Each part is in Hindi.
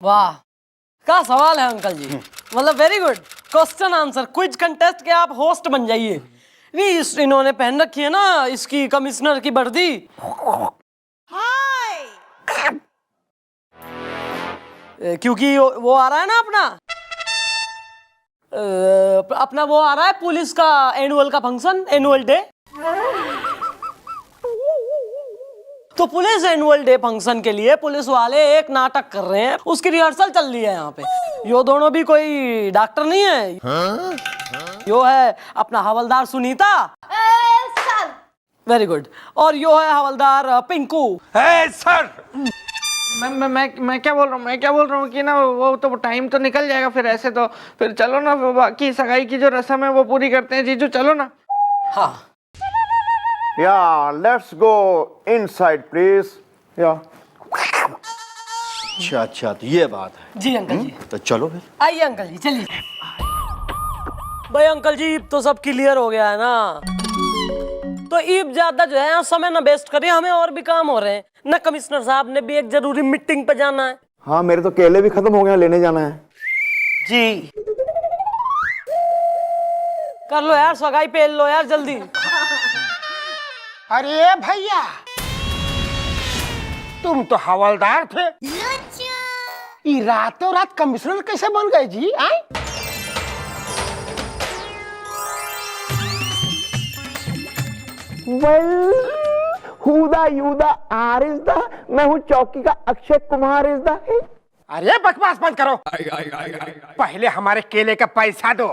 वाह, क्या सवाल है अंकल जी। मतलब very good question answer quiz contest के आप होस्ट बन जाइए। नहीं इन्होंने पहन रखी है ना इसकी कमिश्नर की वर्दी। क्योंकि वो आ रहा है ना अपना वो आ रहा है पुलिस का एनुअल का फंक्शन, एनुअल डे। तो पुलिस एनुअल डे फंक्शन के लिए पुलिस वाले एक नाटक कर रहे हैं, उसकी रिहर्सल चल रही है यहाँ पे। यो दोनों भी कोई डॉक्टर नहीं है। यो है अपना हवलदार सुनीता, वेरी गुड, और यो है हवलदार पिंकू। सर मैं क्या बोल रहा हूँ कि ना वो तो टाइम तो निकल जाएगा फिर। ऐसे तो फिर चलो ना, बाकी सगाई की जो रस्म है वो पूरी करते हैं। जीजू चलो ना। हाँ Yeah, let's go inside, please. Yeah. अच्छा तो ये बात है। जी अंकल जी। तो चलो फिर। आइए अंकल जी चलिए। भाई अंकल जी तो सब क्लियर हो गया है ना, तो ईब ज्यादा जो है समय ना वेस्ट करिए, हमें और भी काम हो रहे हैं ना। कमिश्नर साहब ने भी एक जरूरी मीटिंग पे जाना है। हाँ मेरे तो केले भी खत्म हो गए, लेने जाना है। जी कर लो यार, सगाई पेल लो यार जल्दी। अरे भैया तुम तो हवलदार थे, ये रातों रात कमिश्नर कैसे बन गए जी? आए मैं हूँ चौकी का अक्षय कुमार इज द। अरे बकवास बंद करो। पहले हमारे केले का पैसा दो।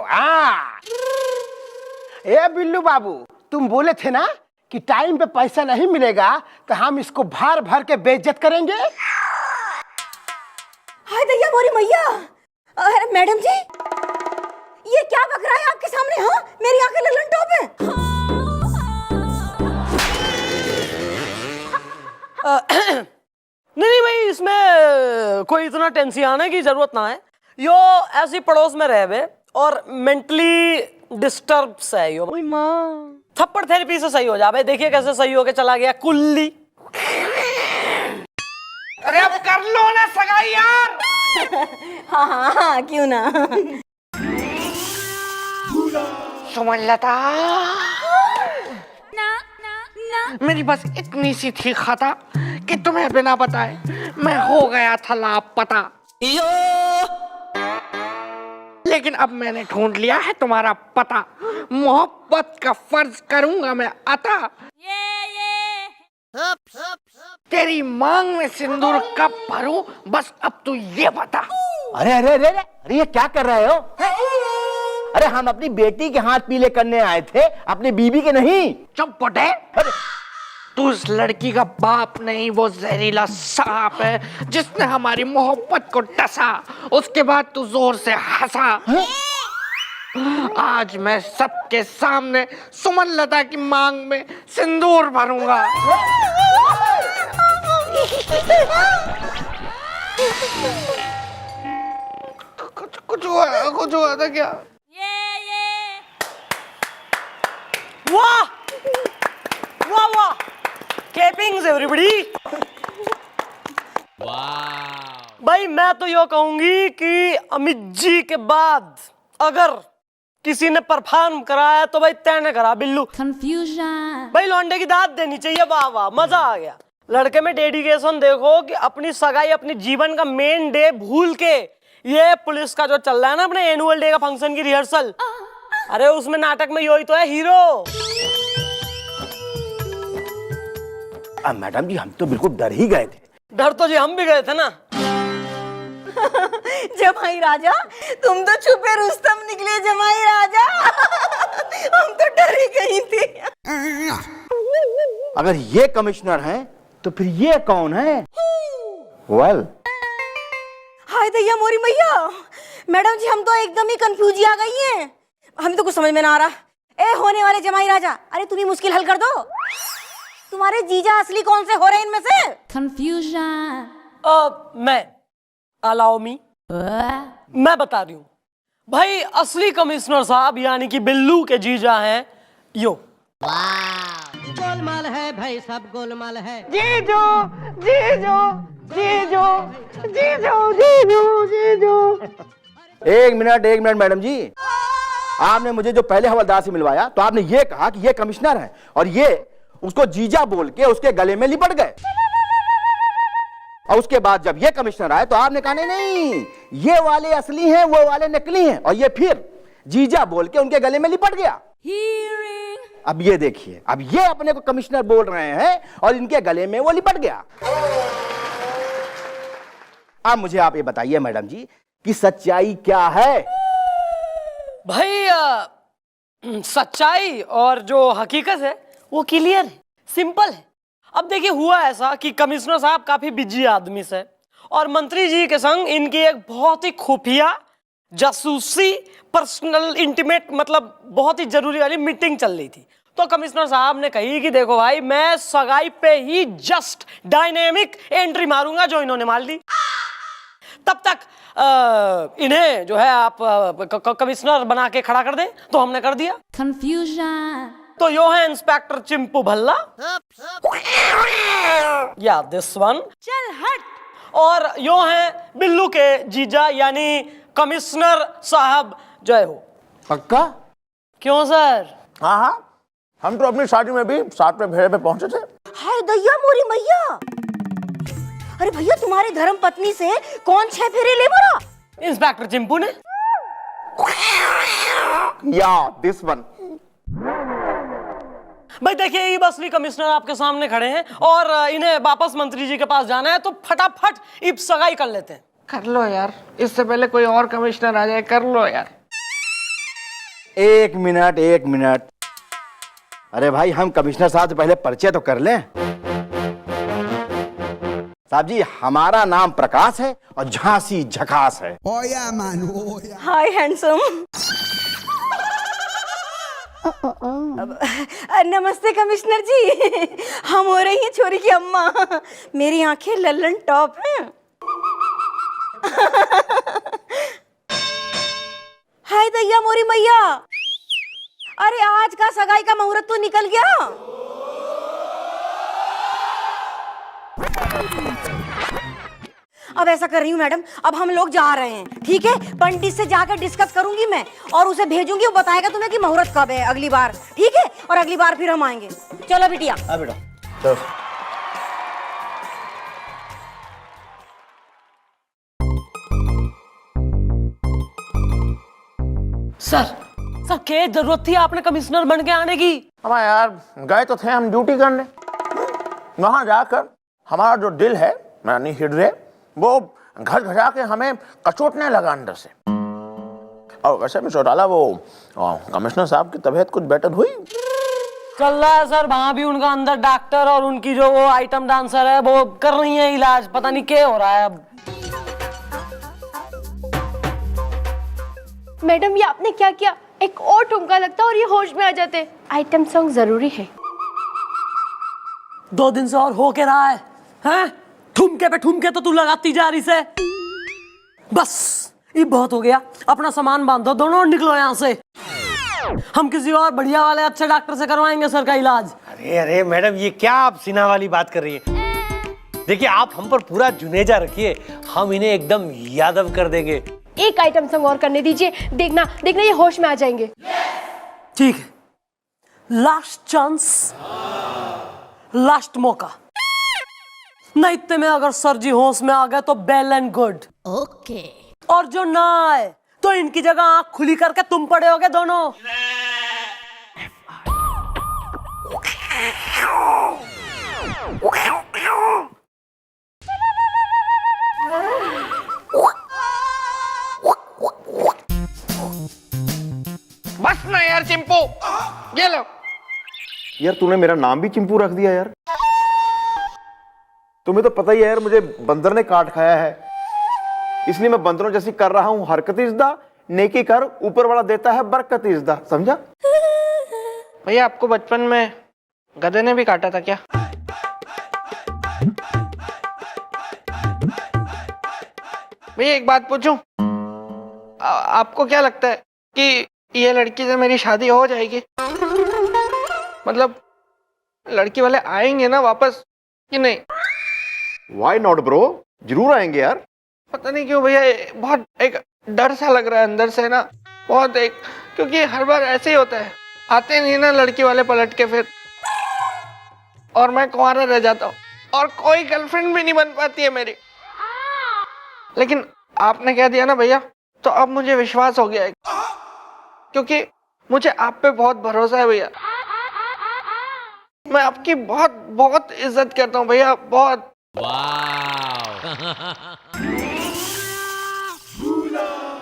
ए बिल्लू बाबू, तुम बोले थे ना कि टाइम पे पैसा नहीं मिलेगा तो हम इसको भर भर के बेइज्जत करेंगे। हाय दैया मोरी मैया। अरे मैडम जी ये क्या बक रहा है आपके सामने? हाँ मेरी आंखें ललन टॉप है। नहीं भाई इसमें कोई इतना टेंशन आने की जरूरत ना है। यो ऐसी पड़ोस में रहे और मेंटली डिस्टर्ब है यो। थप्पड़ थेरेपी से सही हो जाए। देखिए कैसे सही होके चला गया कुल्ली। अरे अब कर लो ना सगाई यार। हाँ क्यों ना। सुमनलता मेरी बस इतनी सी थी खता कि तुम्हें बिना बताए मैं हो गया था लापता। लेकिन अब मैंने ढूंढ लिया है तुम्हारा पता, मोहब्बत का फर्ज करूंगा मैं अता। तेरी मांग में सिंदूर कब भरूं बस अब तू ये बता। अरे अरे अरे अरे अरे ये क्या कर रहे हो? अरे हम अपनी बेटी के हाथ पीले करने आए थे, अपनी बीबी के नहीं। चुप पटे। तू उस लड़की का बाप नहीं, वो जहरीला सांप है जिसने हमारी मोहब्बत को डसा। उसके बाद तू जोर से हंसा। आज मैं सबके सामने सुमनलता की मांग में सिंदूर भरूंगा। कुछ हुआ था क्या? वाह वाह वाह, क्लैपिंग्स एवरीबॉडी। भाई मैं तो यो कहूंगी कि अमित जी के बाद अगर किसी ने परफॉर्म कराया तो भाई तैने करा बिल्लू। कंफ्यूजन भाई लौंडे की दाद देनी चाहिए। वाह वाह मजा आ गया। लड़के में डेडिकेशन देखो कि अपनी सगाई अपनी जीवन का मेन डे भूल के ये पुलिस का जो चल रहा है ना अपने एनुअल डे का फंक्शन की रिहर्सल, अरे उसमें नाटक में यही तो है हीरो। मैडम जी हम तो बिल्कुल डर ही गए थे। डर तो जी हम भी गए थे ना। जमाई राजा तुम तो छुपे रुस्तम निकले जमाई राजा। हम तो डर ही गई थी। अगर ये कमिश्नर हैं तो फिर ये कौन है? वेल हाय दैया मोरी मैया। मैडम जी हम तो एकदम ही कंफ्यूज आ गई हैं। हमें तो कुछ समझ में ना आ रहा। ए होने वाले जमाई राजा, अरे तुम ही मुश्किल हल कर दो। तुम्हारे जीजा असली कौन से हो रहे हैं इनमें से? कंफ्यूजन। मैं अलाउ मी, मैं बता रही हूँ भाई। असली कमिश्नर साहब यानी कि बिल्लू के जीजा हैं यो। गोलमाल है भाई, सब गोलमाल है। जीजू जीजू जीजू जीजू जीजू जीजू। एक मिनट मैडम जी, आपने मुझे जो पहले हवलदार से मिलवाया तो आपने ये कहा कि ये कमिश्नर है और ये उसको जीजा बोल के उसके गले में लिपट गए, और उसके बाद जब ये कमिश्नर आए तो आपने कहा नहीं, ये वाले असली हैं, वो वाले नकली हैं, और ये फिर जीजा बोल के उनके गले में लिपट गया। अब ये देखिए, अब ये अपने को कमिश्नर बोल रहे हैं और इनके गले में वो लिपट गया। अब मुझे आप ये बताइए मैडम जी कि सच्चाई क्या है? भाई सच्चाई और जो हकीकत है वो क्लियर है, सिंपल है। अब देखिए, हुआ ऐसा कि कमिश्नर साहब काफी बिजी आदमी से और मंत्री जी के संग इनकी एक बहुत ही खुफिया जासूसी पर्सनल इंटीमेट मतलब बहुत ही जरूरी वाली मीटिंग चल रही थी। तो कमिश्नर साहब ने कही कि देखो भाई, मैं सगाई पे ही जस्ट डायनेमिक एंट्री मारूंगा जो इन्होंने मार ली। तब तक इन्हें जो है आप कमिश्नर बना के खड़ा कर दे। तो हमने कर दिया। Confusion. तो यो है इंस्पेक्टर चिंपू भल्ला, या दिस वन, चल हट। और यो है बिल्लू के जीजा यानी कमिश्नर साहब जय हो। पक्का? क्यों सर? हाँ हाँ, हम तो अपनी शादी में भी साथ में भेड़े पे पहुंचे थे। हाय दैया मोरी मैया, अरे भैया तुम्हारी धर्म पत्नी से कौन 6 फेरे ले बोला? इंस्पेक्टर चिंपू ने। या दिस वन। भाई देखिए, ये असली कमिश्नर आपके सामने खड़े हैं और इन्हें वापस मंत्री जी के पास जाना है, तो फटाफट इब सगाई कर लेते हैं। कर लो यार, इससे पहले कोई और कमिश्नर आ जाए। कर लो यार। एक मिनट। अरे भाई, हम कमिश्नर साहब से पहले परिचय तो कर लें। साहब जी, हमारा नाम प्रकाश है और झांसी झकास है। हाय हैंडसम। नमस्ते कमिश्नर जी, हम हो रही हैं छोरी की अम्मा। मेरी आंखें लल्लन टॉप हैं। हाय दैया मोरी मैया, अरे आज का सगाई का मुहूर्त तो निकल गया। अब ऐसा कर रही हूँ मैडम, अब हम लोग जा रहे हैं, ठीक है? पंडित से जाकर डिस्कस करूंगी मैं और उसे भेजूंगी, वो बताएगा तुम्हें कि मुहूर्त कब है अगली बार, ठीक है? और अगली बार फिर हम आएंगे। चलो बिटिया। हाँ बेटा, चलो। सर क्या जरूरत थी आपने कमिश्नर बन के आने की? हमारा यार गए तो थे हम ड्यूटी करने, वहां जाकर हमारा जो दिल है, यानी हृदय, वो घर घसा के हमें कचोटने लगा अंदर से। और वैसे भी चौटाला, वो कमिश्नर साहब की तबीयत कुछ बेटर हुई। चल रहा है सर, वहां भी उनका अंदर डॉक्टर और उनकी जो वो आइटम डांसर है वो कर रही है इलाज, पता नहीं क्या हो रहा है अब। मैडम, ये आपने क्या किया? एक और ठुमका लगता और ये होश में आ जाते। आइटम सॉन्ग जरूरी है। 2 दिन से और हो के रहा है, हैं? ठुमके पे ठुमके तो तू लगाती जा रही से। बस ये बहुत हो गया, अपना सामान बांधो दोनों और निकलो यहाँ से। हम किसी और बढ़िया वाले अच्छे डॉक्टर से करवाएंगे सर का इलाज। अरे मैडम, ये क्या आप सिन्हा वाली बात कर रही हैं? देखिए, आप हम पर पूरा जुनेजा रखिए, हम इन्हें एकदम यादव कर देंगे। एक आइटम सॉन्ग और करने दीजिए, देखना ये होश में आ जाएंगे। ठीक है, लास्ट चांस, लास्ट मौका। नहीं इतने में अगर सर जी होश में आ गए तो वेल एंड गुड, ओके। और जो ना आए तो इनकी जगह आंख खुली करके तुम पड़े होगे दोनों। बस ना यार चिंपू, ये लो। यार तूने मेरा नाम भी चिंपू रख दिया यार। तुम्हें तो पता ही है यार, मुझे बंदर ने काट खाया है, इसलिए मैं बंदरों जैसी कर रहा हूं हरकत इज़्दा, नेकी कर ऊपर वाला देता है बरकत इज़्दा, समझा? भैया, आपको बचपन में गधे ने भी काटा था क्या? भैया एक बात पूछूं, आपको क्या लगता है कि ये लड़की से मेरी शादी हो जाएगी? मतलब लड़की वाले आएंगे ना वापस कि नहीं? वाई नॉट ब्रो, जरूर आएंगे यार। पता नहीं क्यों भैया, बहुत एक डर सा लग रहा है अंदर से ना, बहुत एक, क्योंकि हर बार ऐसे ही होता है, आते नहीं ना लड़की वाले पलट के फिर, और मैं कुंवारा रह जाता हूँ और कोई गर्लफ्रेंड भी नहीं बन पाती है मेरी। लेकिन आपने कह दिया ना भैया, तो अब मुझे विश्वास हो गया है, क्योंकि मुझे आप पे बहुत भरोसा है भैया। मैं आपकी बहुत बहुत इज्जत करता हूँ भैया, बहुत।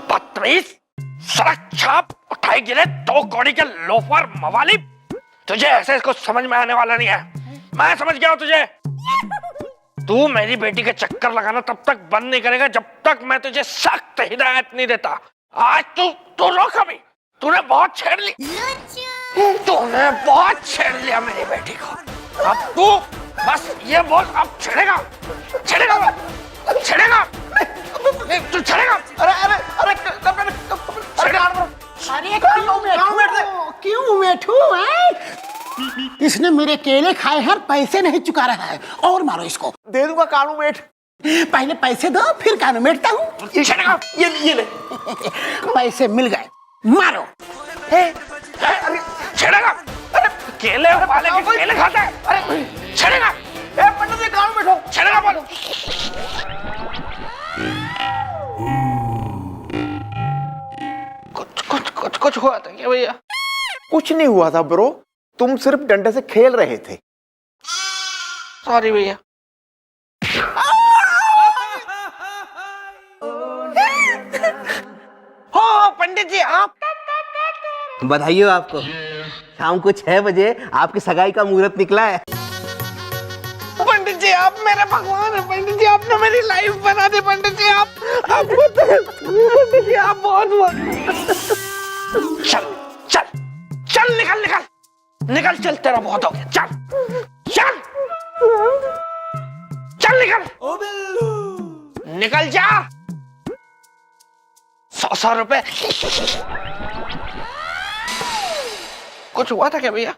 बदतमीज, सड़क छाप उठाई गिरे 2 कौड़ी के लोफर मवाली, तुझे ऐसे कुछ समझ में आने वाला नहीं है। मैं समझ गया हूं तुझे। तू मेरी बेटी के चक्कर लगाना तब तक बंद नहीं करेगा जब तक मैं तुझे सख्त हिदायत नहीं देता। आज तू रोक अभी, तूने बहुत छेड़ ली, तूने बहुत छेड़ लिया मेरी बेटी को। अब तू बस ये बोल, अब छेड़ेगा, छेड़ेगा, छेड़ेगा, तू छेड़ेगा। अरे अरे अरे छेड़ेगा। अरे क्यों बैठू है? इसने मेरे केले खाए हैं, पैसे नहीं चुका रहा है, और मारो इसको। दे दूंगा कानू मेट। पहले पैसे दो, फिर कानू मेटता हूँ। ये ले। पैसे मिल गए, मारो। अरे छेड़ेगा, अरे केले वाले के केले खाता है, अरे छेड़ेगा। पंडित जी कानू बैठो, छेड़ेगा बोलो। कुछ हुआ था क्या भैया? कुछ नहीं हुआ था ब्रो, तुम सिर्फ डंडे से खेल रहे थे। सॉरी भैया। हो पंडित जी आप? बधाई हो आपको। शाम को 6 बजे आपकी सगाई का मुहूर्त निकला है। पंडित जी आप मेरे भगवान है। पंडित जी आपने मेरी लाइफ बना दी। पंडित जी आप पंडित जी आप बहुत चल चल चल, निकल निकल निकल, चल तेरा बहुत हो गया, चल चल चल, निकल निकल जा। 100 रुपए। कुछ हुआ था क्या भैया?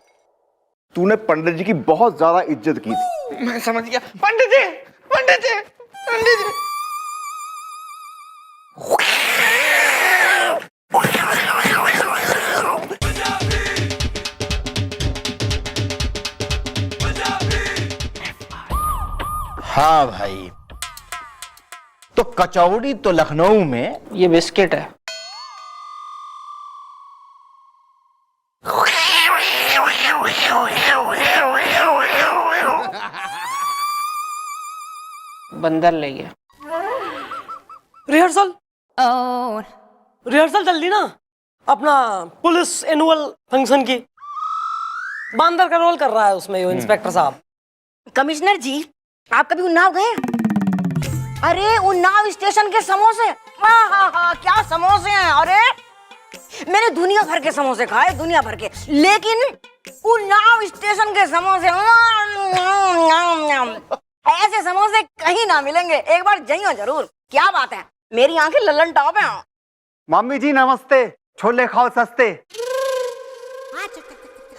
तूने पंडित जी की बहुत ज्यादा इज्जत की थी। मैं समझ गया। पंडित जी, पंडित जी, पंडित जी। हाँ भाई, तो कचौड़ी तो लखनऊ में। ये बिस्किट है। बंदर ले गया। रिहर्सल रिहर्सल चल दी ना अपना पुलिस एनुअल फंक्शन की। बंदर का रोल कर रहा है उसमें ये इंस्पेक्टर साहब। कमिश्नर जी, आप कभी उन्नाव गए? अरे उन्नाव स्टेशन के समोसे, क्या समोसे हैं। अरे मैंने दुनिया भर के समोसे खाए, दुनिया भर के, लेकिन उन्नाव स्टेशन के समोसे, ऐसे समोसे कहीं ना मिलेंगे। एक बार जाइयो जरूर। क्या बात है, मेरी आंखें लल्लन टॉप हैं। मम्मी जी नमस्ते, छोले खाओ सस्ते।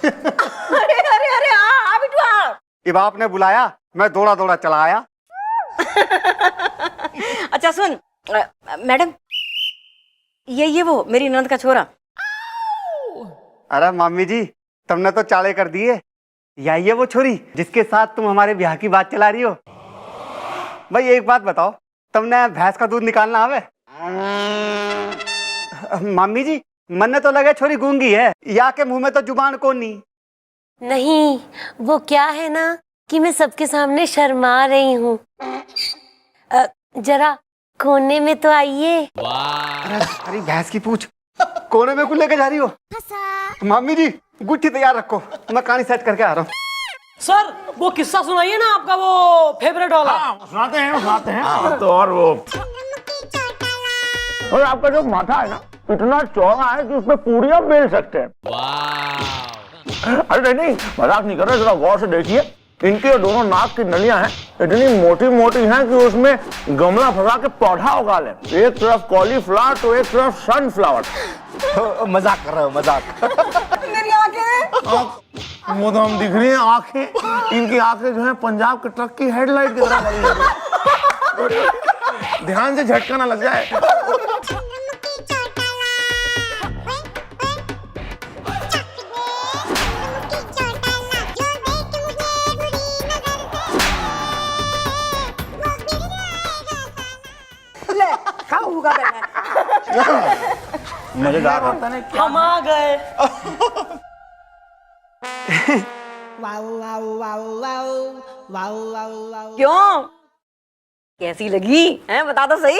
अरे अरे अरे आ बिटू आ। जब आपने बुलाया मैं दौड़ा दौड़ा चला आया। अच्छा सुन मैडम, ये वो मेरी ननद का छोरा। अरे मम्मी जी, तुमने तो चाले कर दिए। यही है वो छोरी जिसके साथ तुम हमारे ब्याह की बात चला रही हो। भाई एक बात बताओ, तुमने भैंस का दूध निकालना आवे? मम्मी जी, मन्ने तो लगे छोरी गूंगी है, या के मुंह में तो जुबान को नहीं। नहीं, वो क्या है ना कि मैं सबके सामने शर्मा रही हूँ। जरा कोने में तो आइए। अरे भैंस की पूछ, कोने में क्यों लेके जा रही हो? मम्मी जी गुट्ठी तैयार रखो, मैं कहानी सेट करके आ रहा हूँ। सर वो किस्सा सुनाइए ना आपका वो फेवरेट वाला। सुनाते हैं। तो और वो, और आपका जो माथा है ना इतना चौड़ा है कि उसमें पूरियां बेल सकते हैं। अरे नहीं, मजाक नहीं कर रहे, जरा गौर से देखिए। इनके दोनों नाक की नलियां हैं, इतनी मोटी मोटी हैं कि उसमें गमला फंसा के पौधा उगा ले। एक तरफ कॉलीफ्लावर तो एक तरफ सनफ्लावर। मजाक कर रहे हो, मजाक। मेरी आंखें वो तो हम दिख रही हैं आंखें, इनकी आंखें जो है पंजाब के ट्रक की हेडलाइट की तरह लगी हैं। ध्यान से झटका ना लग जाए। ले क्या होगा बेटा? मजेदार होता है। हम आ गए। क्यों कैसी लगी हैं बता तो सही।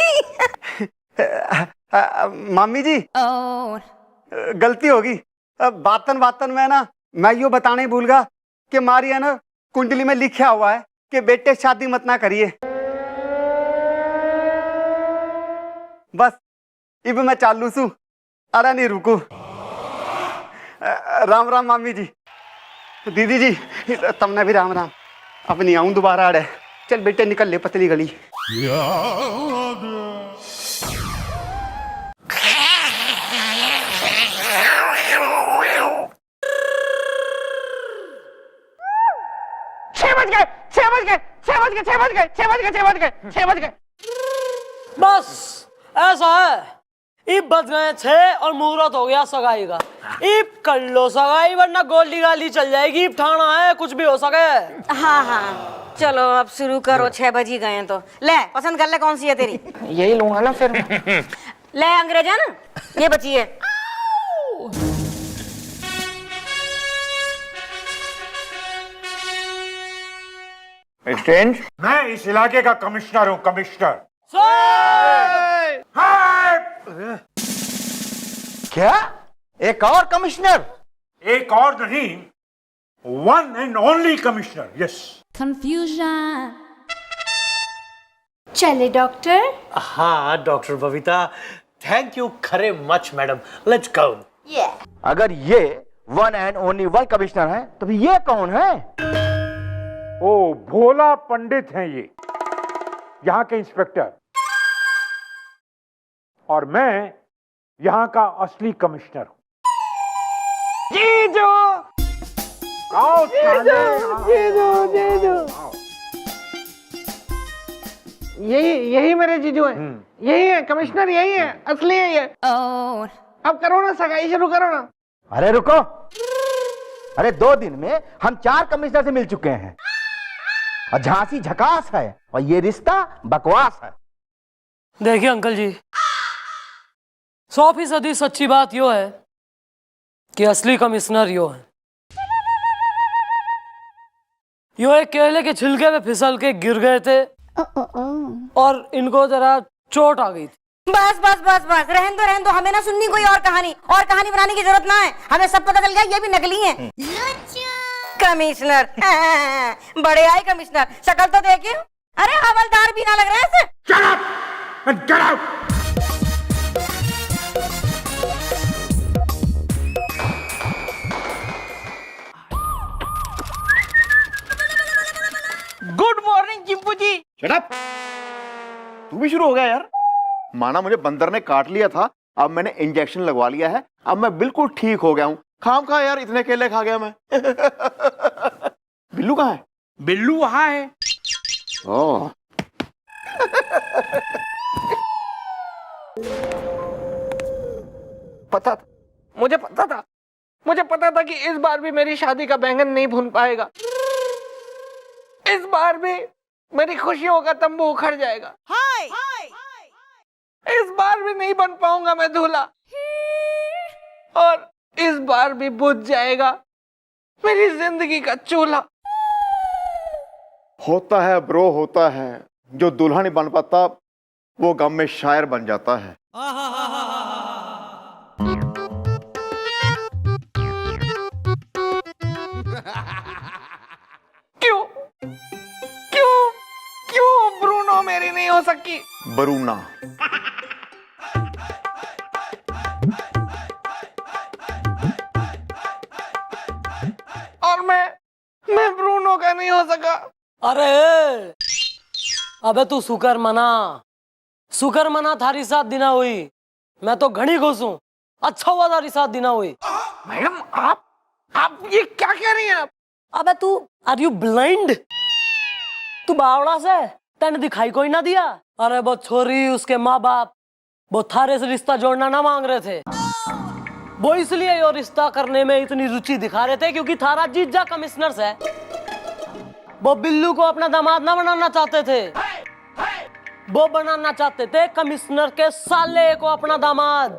मामी जी गलती होगी। बातन बातन में ना मैं यो बताने ही भूल गया कि मारी है ना कुंडली में लिखा हुआ है कि बेटे शादी मत ना करिए। बस इब मैं चालू सू, अरे नहीं रुकू। राम राम मामी जी। दीदी जी तुमने भी राम राम। अब नहीं आऊं दोबारा अड़े। चल बेटे निकल ले पतली गली। बस ऐसा है, ईब बज गए 6 और मुहूर्त हो गया सगाई का। ईब कर लो सगाई वरना गोली गाली चल जाएगी। ईब ठाना है कुछ भी हो सके। हाँ हाँ चलो अब शुरू करो। 6 बज ही गए हैं तो ले पसंद कर ले कौन सी है तेरी। यही लूंगा ना फिर। ले अंग्रेजन ये बची है। एक्सचेंज। मैं इस इलाके का कमिश्नर हूँ, कमिश्नर। क्या एक और कमिश्नर? एक और नहीं, one and only commissioner. Yes. Confusion. चले डॉक्टर। हाँ doctor Babita, thank you Khare much madam. Let's go. अगर ये one and only one commissioner है तो फिर ये कौन है? ओ भोला पंडित हैं ये, यहाँ के इंस्पेक्टर, और मैं यहाँ का असली कमिश्नर हूँ। जीजू आओ, यही मेरे जीजू हैं। यही है कमिश्नर, यही है असली है ये। अब करो ना सगाई शुरू करो ना। अरे रुको, अरे 2 दिन में हम 4 कमिश्नर से मिल चुके हैं और झांसी झकास है और ये रिश्ता बकवास है। देखिए अंकल जी, 100% सच्ची बात यो है कि असली कमिश्नर यो है। यो एक केले के छिलके पे फिसल के गिर गए थे और इनको जरा चोट आ गई थी। बस बस बस बस रहन दो हमें ना सुननी कोई और कहानी बनाने की जरूरत ना है। हमें सब पता चल गया ये भी नकली हैं। कमिश्नर बड़े आए कमिश्नर, शक्ल तो देखिए। अरे हवलदार भी ना लग रहे ऐसे। Shut up and get out! Good morning Chimpu ji. Shut up! तू भी शुरू हो गया यार। माना मुझे बंदर ने काट लिया था, अब मैंने इंजेक्शन लगवा लिया है, अब मैं बिल्कुल ठीक हो गया हूँ। खाम खा यार इतने केले खा गया मैं। बिल्लू कहाँ है? बिल्लू वहां है। ओह पता था, मुझे पता था कि इस बार भी मेरी शादी का बैंगन नहीं भून पाएगा। इस बार भी मेरी खुशियों का तंबू उखड़ जाएगा। इस बार भी नहीं बन पाऊंगा मैं दूल्हा, और इस बार भी बुझ जाएगा मेरी जिंदगी का चूल्हा। होता है ब्रो, होता है। जो दूल्हा नहीं बन पाता वो गम में शायर बन जाता है। क्यों क्यों क्यों ब्रूनो मेरी नहीं हो सकी? बरूना। और मैं ब्रूनो का नहीं हो सका। अरे अबे तू शुक्र मना थारी साथ दिना हुई। मैं तो घनी खुश हूँ, अच्छा हुआ थारी साथ दिना हुई। मैडम आप आप ये क्या कह रही हैं आप? अबे तू आर यू ब्लाइंड? तू बावड़ा से तेने दिखाई कोई ना दिया? अरे वो छोरी उसके माँ बाप वो थारे से रिश्ता जोड़ना ना मांग रहे थे। वो इसलिए ये रिश्ता करने में इतनी रुचि दिखा रहे थे क्योंकि थारा जीजा कमिश्नर से वो बिल्लू को अपना दामाद ना बनाना चाहते थे। वो बनाना चाहते थे कमिश्नर के साले को अपना दामाद,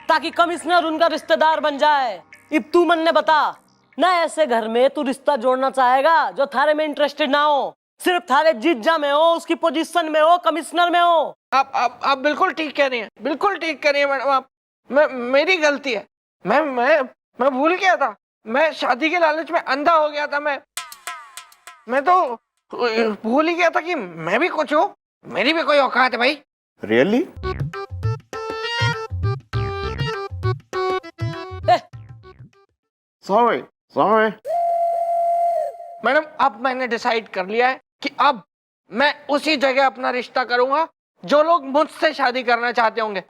ताकि कमिश्नर उनका रिश्तेदार बन जाए। अब तू मन ने बता ना, ऐसे घर में तू रिश्ता जोड़ना चाहेगा जो थारे में इंटरेस्टेड ना हो, सिर्फ थारे जीजा में हो, उसकी पोजीशन में हो, कमिश्नर में हो। आप बिल्कुल ठीक कह रही हैं, बिल्कुल ठीक कह रही हैं मैडम आप। मेरी गलती है, मैं भूल गया था, मैं शादी के लालच में अंधा हो गया था। मैं तो भूल ही गया था कि मैं भी कुछ हूँ, मेरी भी कोई औकात है भाई। रियली? सॉरी सॉरी मैडम अब मैंने डिसाइड कर लिया है कि अब मैं उसी जगह अपना रिश्ता करूंगा जो लोग मुझसे शादी करना चाहते होंगे,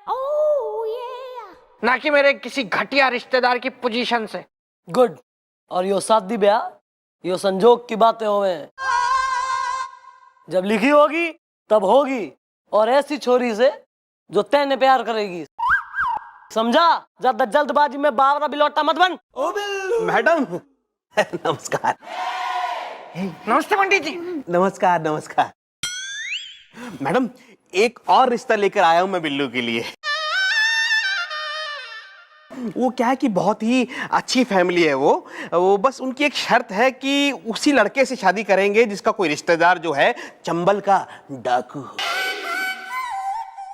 ना कि मेरे किसी घटिया रिश्तेदार की पोजीशन से। गुड। और यो शादी ब्याह यो संजोग की बातें होवे, जब लिखी होगी तब होगी, और ऐसी छोरी से जो तेने प्यार करेगी, समझा? ज्यादा जल्दबाजी में बावरा बिलौटा मत बन। मैडम नमस्कार। नमस्ते पंडित जी। नमस्कार नमस्कार। मैडम एक और रिश्ता लेकर आया हूं मैं बिल्लू के लिए। वो क्या है कि बहुत ही अच्छी फैमिली है वो बस उनकी एक शर्त है कि उसी लड़के से शादी करेंगे जिसका कोई रिश्तेदार जो है चंबल का डाकू हो।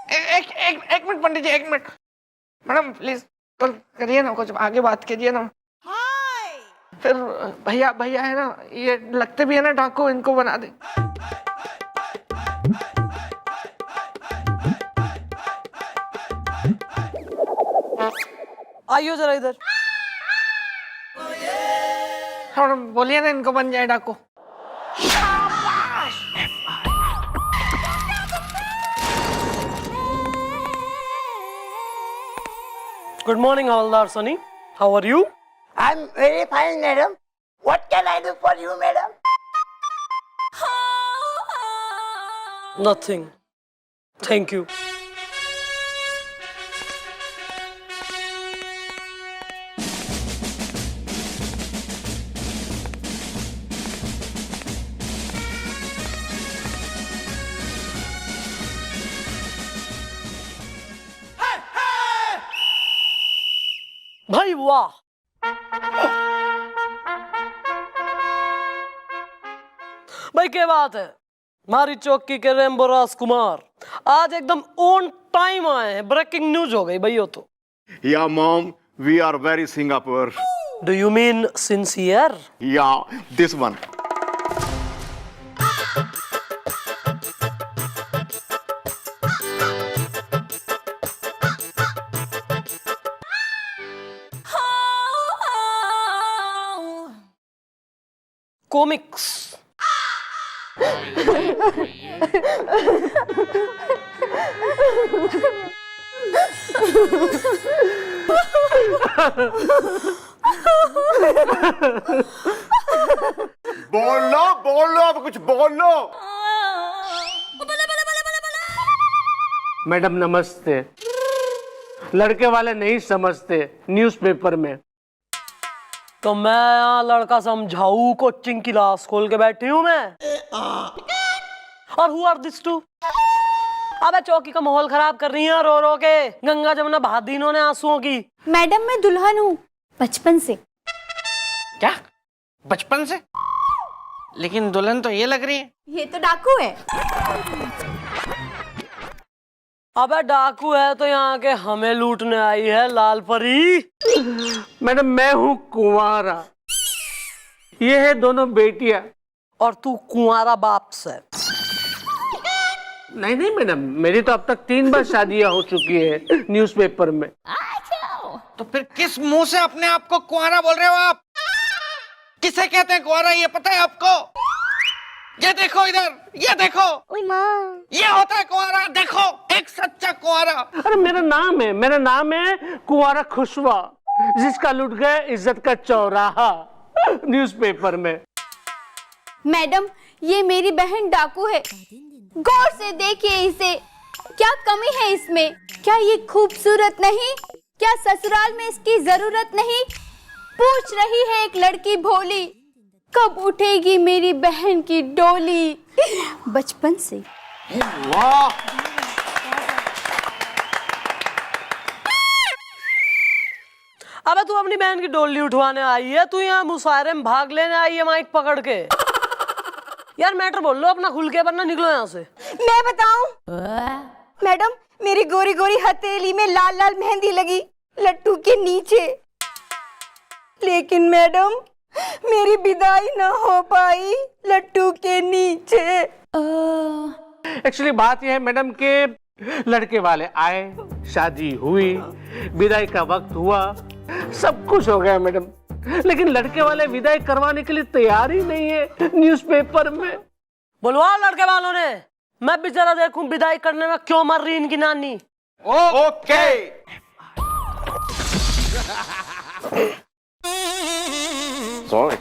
एक मिनट पंडित जी, एक मिनट। मैडम प्लीज करिए ना, कुछ आगे बात कीजिए ना। फिर भैया है ना, ये लगते भी है ना डाकू, इनको बना दे। आइयो जरा इधर। मैडम बोलिए ना, इनको बन जाए डाकू। गुड मॉर्निंग हवलदार Sunny, how are you? I'm very fine, madam. What can I do for you, madam? Nothing, thank you. भाई वाह, भाई क्या बात है। हमारी चौकी के रेम्बो राजकुमार आज एकदम ऑन टाइम आए हैं। ब्रेकिंग न्यूज हो गई भैया। तो या mom, we are very Singapore. Do you mean sincere? या दिस वन। कॉमिक्स। बोलो अब कुछ बोलो। मैडम नमस्ते। लड़के वाले नहीं समझते न्यूज़पेपर में। तो मैं यहाँ लड़का समझाऊ, कोचिंग क्लास खोल के बैठी हूँ मैं। और हु आर दिस टू? अबे चौकी का माहौल खराब कर रही है रो रो के। गंगा जमुना बहा दी इन्होंने आंसुओं की। मैडम मैं दुल्हन हूँ बचपन से। क्या बचपन से? लेकिन दुल्हन तो ये लग रही है। ये तो डाकू है। अबे डाकू है तो यहाँ के हमें लूटने आई है लाल परी। मैडम मैं हूँ कुंवारा, ये है दोनों बेटियां। और तू कुंवारा बाप से? नहीं मैडम, मेरी तो अब तक 3 बार शादियां हो चुकी है न्यूज़पेपर में। तो फिर किस मुंह से अपने आप को कुंवारा बोल रहे हो आप? किसे कहते हैं कुंवारा, ये पता है आपको? ये देखो इधर, ये देखो, ये होता है कुंवारा। देखो एक सच्चा कुंवारा। अरे मेरा नाम है कुंवारा खुशवा। जिसका लुट गए इज्जत का चौराहा न्यूज़पेपर में। मैडम, ये मेरी बहन डाकू है। गौर से देखिए इसे, क्या कमी है इसमें? क्या ये खूबसूरत नहीं? क्या ससुराल में इसकी जरूरत नहीं? पूछ रही है एक लड़की भोली, कब उठेगी मेरी बहन की डोली? बचपन से। वाह, अबे तू अपनी बहन की डोली उठवाने आई है, तू यहाँ मुशायरे में भाग लेने आई है माइक पकड़ के? यार मैटर बोल लो अपना खुल के, वरना निकलो यहाँ से। मैं बताऊं? मैडम, मेरी गोरी गोरी हथेली में लाल लाल मेहंदी लगी लट्टू के नीचे, लेकिन मैडम मेरी विदाई ना हो पाई लट्टू के नीचे। एक्चुअली बात यह है मैडम के लड़के वाले आए, शादी हुई, विदाई का वक्त हुआ, सब कुछ हो गया मैडम, लेकिन लड़के वाले विदाई करवाने के लिए तैयार ही नहीं है न्यूज़पेपर में। बुलवाओ लड़के वालों ने, मैं भी जरा देखूं विदाई करने में क्यों मर रही इनकी नानी। Okay. Sorry.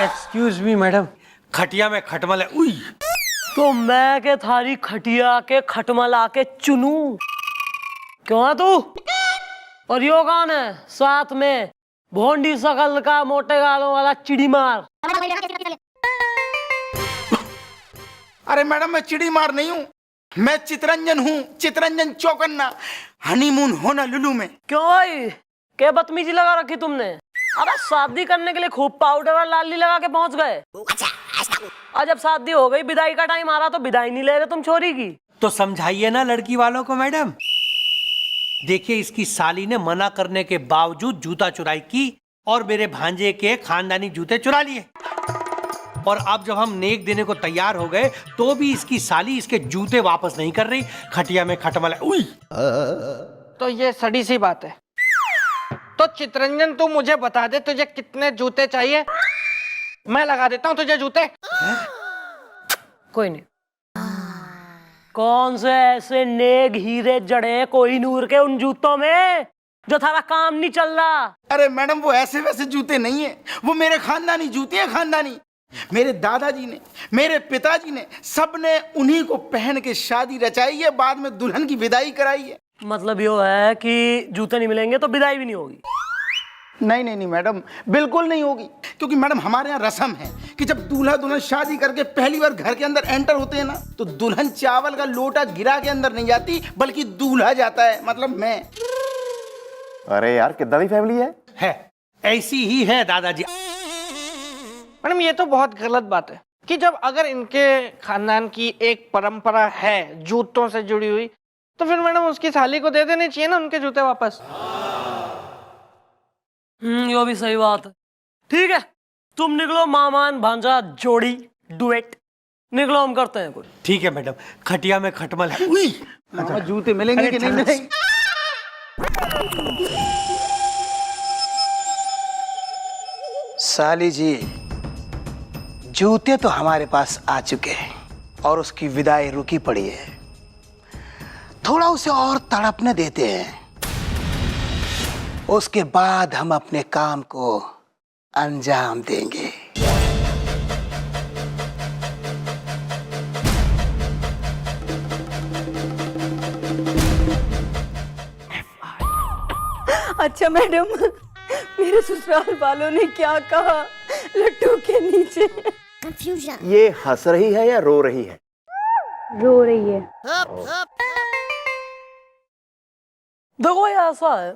Excuse me madam, खटिया में खटमल है। उई, तो मैं के थारी खटिया के खटमल आके चुनूं? क्यों है तू? और यो कौन है साथ में? भोंडी सकल का मोटे गालों वाला चिड़ी मार। अरे मैडम, मैं चिड़ी मार नहीं हूँ, मैं चितरंजन हूँ, चितरंजन चौकन्ना, हनीमून होना लुलू में। क्यों भाई, क्या बदतमीजी लगा रखी तुमने? अबे शादी करने के लिए खूब पाउडर और लाली लगा के पहुंच गए, और जब शादी हो गई, विदाई का टाइम आ रहा तो विदाई नहीं ले रहे तुम छोरी की। तो समझाइए ना लड़की वालों को मैडम। देखिए, इसकी साली ने मना करने के बावजूद जूता चुराई की और मेरे भांजे के खानदानी जूते चुरा लिए, और अब जब हम नेक देने को तैयार हो गए तो भी इसकी साली इसके जूते वापस नहीं कर रही। खटिया में खटमल है। उई, तो ये सड़ी सी बात है। तो चितरंजन, तू मुझे बता दे तुझे कितने जूते चाहिए, मैं लगा देता हूँ तुझे जूते। कोई नहीं। कौन से ऐसे नेक हीरे जड़े कोहिनूर के उन जूतों में जो थारा काम नहीं चल रहा? अरे मैडम, वो ऐसे वैसे जूते नहीं है, वो मेरे खानदानी जूते हैं, खानदानी। मेरे दादाजी ने, मेरे पिताजी ने, सब ने उन्हीं को पहन के शादी रचाई है, बाद में दुल्हन की विदाई कराई है। मतलब यो है कि जूते नहीं मिलेंगे तो विदाई भी नहीं होगी? नहीं नहीं नहीं मैडम, बिल्कुल नहीं होगी, क्योंकि मैडम हमारे यहाँ रस्म है कि जब दूल्हा दुल्हन शादी करके पहली बार घर के अंदर एंटर होते हैं ना, तो दुल्हन चावल का लोटा गिरा के अंदर नहीं जाती, बल्कि दूल्हा जाता है, मतलब मैं। अरे यार, कितना भी फैमिली है। ऐसी ही है दादाजी। मैडम, ये तो बहुत गलत बात है कि जब अगर इनके खानदान की एक परंपरा है जूतों से जुड़ी हुई, तो फिर मैडम उसकी साली को दे देने चाहिए ना उनके जूते वापस। यो भी सही बात है। ठीक है, तुम निकलो मामान भांजा जोड़ी डुएट, निकलो, हम करते हैं कुछ। ठीक है मैडम, खटिया में खटमल है। उई, अच्छा, जूते मिलेंगे कि नहीं मिलेंगे? साली जी, जूते तो हमारे पास आ चुके हैं और उसकी विदाई रुकी पड़ी है, थोड़ा उसे और तड़पने देते हैं, उसके बाद हम अपने काम को अंजाम देंगे। अच्छा मैडम, मेरे ससुराल वालों ने क्या कहा लट्टू के नीचे? ये हंस रही है या रो रही है? रो रही है। देखो, ये ऐसा है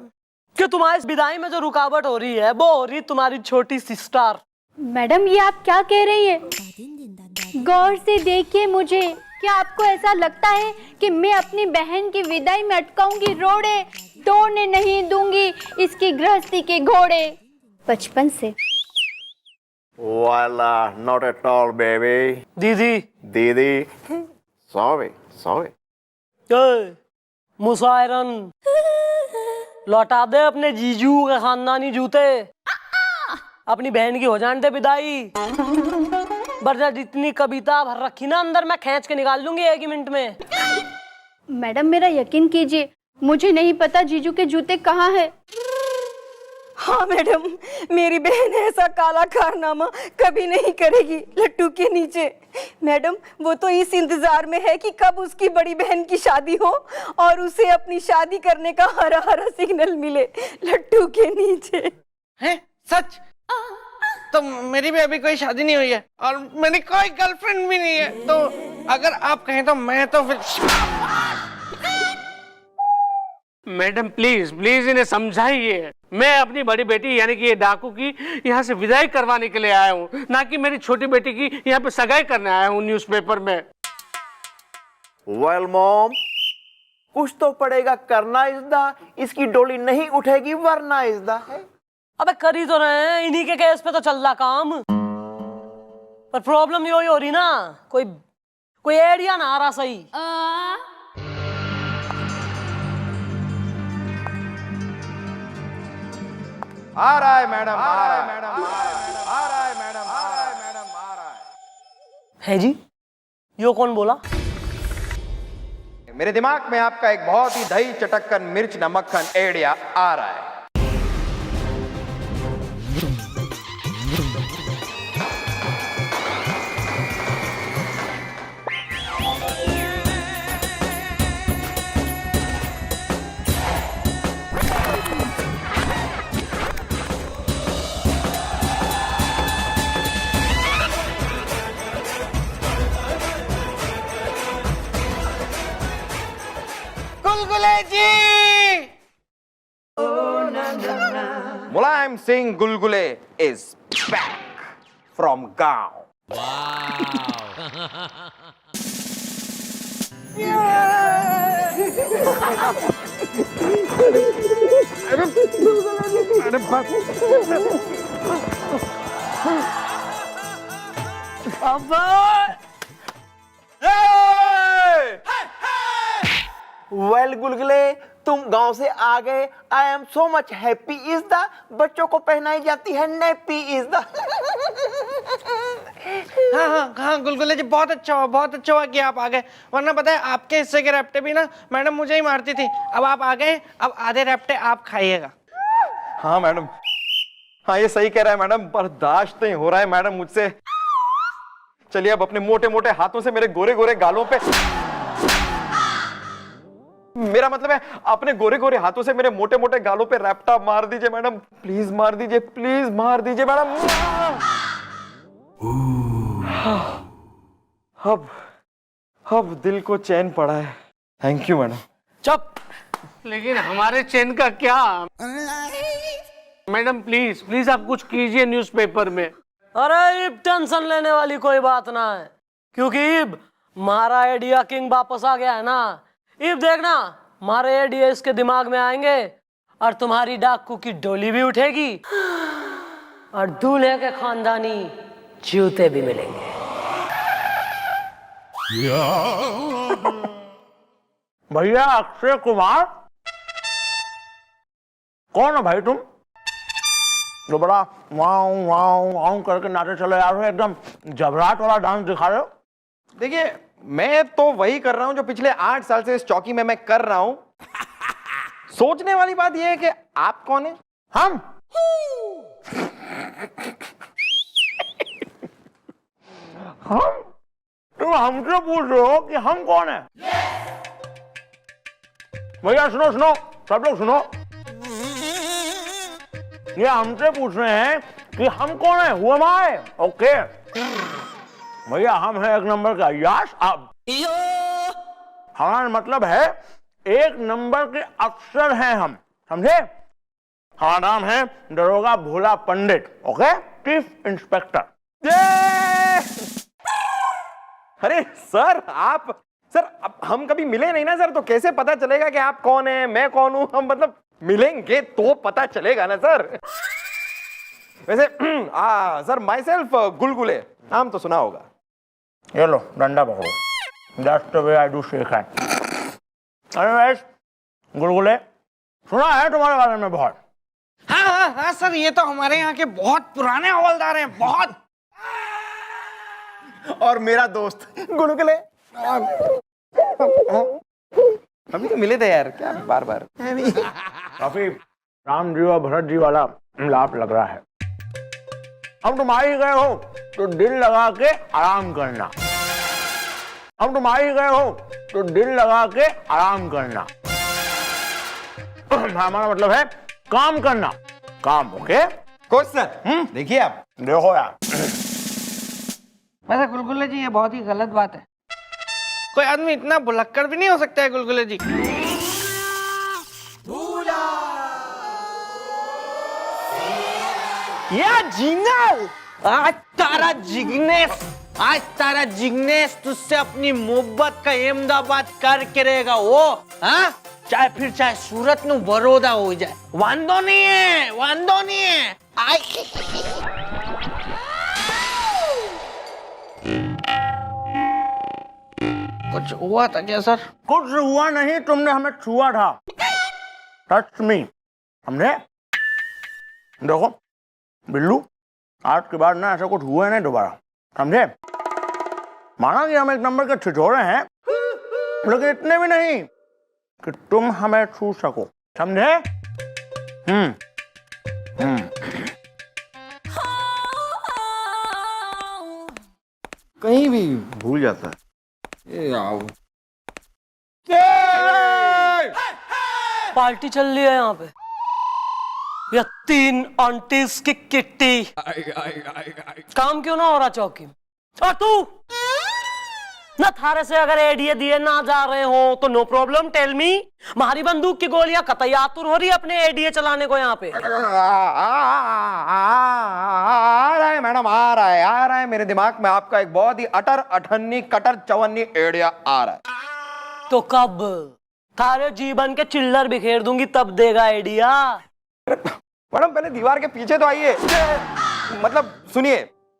कि तुम्हारी विदाई में जो रुकावट हो रही है, वो हो रही तुम्हारी छोटी सिस्टर। मैडम, ये आप क्या कह रही है? गौर से देखिए मुझे, क्या आपको ऐसा लगता है कि मैं अपनी बहन की विदाई में अटकाऊंगी रोड़े? तोड़ने नहीं दूंगी इसकी गृहस्थी के घोड़े। बचपन से। वाला, नॉट एट ऑल बेबी। दीदी, दीदी, सॉरी सॉरी। मुशायरन, लौटा दे अपने जीजू के खानदानी जूते, अपनी बहन की हो जाने दे विदाई। बरजा जितनी कविता भर रखी ना अंदर, मैं खींच के निकाल लूंगी 1 ही मिनट में। मैडम, मेरा यकीन कीजिए, मुझे नहीं पता जीजू के जूते कहाँ हैं। हाँ मैडम, मेरी बहन ऐसा काला कारनामा कभी नहीं करेगी लट्टू के नीचे। मैडम वो तो इस इंतजार में है कि कब उसकी बड़ी बहन की शादी हो और उसे अपनी शादी करने का हरा हरा सिग्नल मिले लट्टू के नीचे। हैं? सच? तो मेरी भी अभी कोई शादी नहीं हुई है और मेरी कोई गर्लफ्रेंड भी नहीं है, तो अगर आप कहें तो मैं तो फिर। मैडम प्लीज प्लीज इन्हें समझाइए। मैं अपनी बड़ी बेटी यानी कि ये डाकू की यहाँ से विदाई करवाने के लिए आया हूँ, ना कि मेरी छोटी बेटी की यहाँ पे सगाई करने आया हूँ न्यूज़पेपर में। वेल मॉम, कुछ तो पड़ेगा करना इज़दा, इसकी डोली नहीं उठेगी वरना इज़दा है। अबे कर ही तो रहे हैं, इन्हीं के केस पे तो चल रहा काम। पर प्रॉब्लम यो ही हो रही ना, कोई आइडिया ना आ रहा सही। आ रहा है मैडम, आ रहा है मैडम, आ रहा है मैडम, आ रहा है मैडम, आ रहा है। है जी, यो कौन बोला? मेरे दिमाग में आपका एक बहुत ही दही चटक्कन मिर्च नमक्खन आइडिया आ रहा है। गुलगुले जी! मुलायम सिंह गुलगुले is back from गांव। वेल गुलगुले, तुम गांव से आ गए। I am so much happy is the बच्चों को पहनाई जाती है नेपी इज द। हाँ हाँ हाँ गुलगुले जी, बहुत अच्छा हुआ कि आप आ गए, वरना पता है आपके हिस्से के रैप्टे भी ना मैडम मुझे ही मारती थी। अब आप आ गए, अब आधे रैप्टे आप खाइएगा। हाँ मैडम, हाँ ये सही कह रहा है मैडम, बर्दाश्त नहीं हो रहा है मैडम मुझसे। चलिए अब अपने मोटे मोटे हाथों से मेरे गोरे गोरे गालों पे, मेरा मतलब है अपने गोरे गोरे हाथों से मेरे मोटे मोटे गालों पे रैप्टा मार दीजिए मैडम, प्लीज मार दीजिए, प्लीज मार दीजिए मैडम। अब दिल को चैन पड़ा है। Thank you madam. चुप। लेकिन हमारे चैन का क्या? मैडम प्लीज प्लीज आप कुछ कीजिए न्यूज़पेपर में। अरे इब टेंशन लेने वाली कोई बात ना है, क्योंकि इब हमारा आइडिया किंग वापस आ गया है ना। इब देखना, हमारे आइडिया इसके दिमाग में आएंगे और तुम्हारी डाकू की डोली भी उठेगी और दूल्हे के खानदानी जूते भी मिलेंगे। भैया अक्षय कुमार, कौन है भाई तुम जो बड़ा वाऊ वाऊ वाऊ करके नाचे चले आ रहे हो, एकदम जबराट वाला डांस दिखा रहे हो? देखिए मैं तो वही कर रहा हूं जो पिछले 8 साल से इस चौकी में मैं कर रहा हूं। सोचने वाली बात यह है कि आप कौन है? हम तुम हमसे पूछ रहे हो कि हम कौन है? भैया सुनो सुनो, सब लोग सुनो, ये हमसे पूछ रहे हैं कि हम कौन है, हु एम आई? ओके भैया, हम हैं एक नंबर का यश। अब हमारा मतलब है एक नंबर के अफसर हैं हम, समझे? हमारा नाम है दरोगा Bhola Pandit. Okay, chief inspector. अरे सर, आप सर अब हम कभी मिले नहीं ना सर, तो कैसे पता चलेगा कि आप कौन है मैं कौन हूं? हम मतलब मिलेंगे तो पता चलेगा ना सर। वैसे सर माई सेल्फ गुलगुले, नाम तो सुना होगा। ये लो डंडा पकड़ो, that's the way I do shake hand. अरे गुलगुले, सुना है तुम्हारे बारे में बहुत। हाँ हाँ हाँ सर, ये तो हमारे यहाँ के बहुत पुराने हवलदार हैं, बहुत। और मेरा दोस्त गुलगुले। अभी तो मिले थे यार, क्या बार बार। काफी राम जी और भरत जी वाला मिलाप लग रहा है। अब तुम आ ही गए हो तो दिल लगा के आराम करना। अब तुम आ ही गए हो तो दिल लगा के आराम करना। हमारा मतलब है काम करना, काम। ओके कोच सर, देखिए आप। देखो यार, वैसे गुलगुले जी ये बहुत ही गलत बात है। कोई आदमी इतना भुलक्कड़ भी नहीं हो सकता है गुलगुले जी। या जिंगल, आज तारा जिग्नेश तुझसे अपनी मोहब्बत का अहमदाबाद करके रहेगा वो, हाँ? चाहे सूरत नु बड़ौदा हो जाए, वांदो नहीं है। कुछ हुआ था क्या सर? कुछ हुआ नहीं, तुमने हमें छुआ था। टच मी, हमने। देखो बिल्लू, आज के बाद ना ऐसा कुछ हुआ नहीं दोबारा, समझे? माना कि हम एक नंबर के छिछोरे हैं, लेकिन इतने भी नहीं कि तुम हमें छू सको, समझे? कहीं भी भूल जाता है। ये आओ। पार्टी चल रही है यहाँ पे, या 3 आंटीज की किट्टी। काम क्यों ना हो रहा चौकी में? और तू ना, थारे से अगर एडीए दिए ना जा रहे हो तो नो प्रॉब्लम, टेल मी। हमारी बंदूक की गोलियां कतई आतुर हो रही है अपने एडीए चलाने को यहाँ पे। आ रहा है मैडम, आ रहा है मेरे दिमाग में आपका एक बहुत ही अटर अठन्नी कटर चवन्नी एडिया आ रहा है। तो कब? थारे जीवन के चिल्लर बिखेर दूंगी तब देगा आइडिया। मैडम पहले दीवार के पीछे तो आइए। मतलब सुनिए,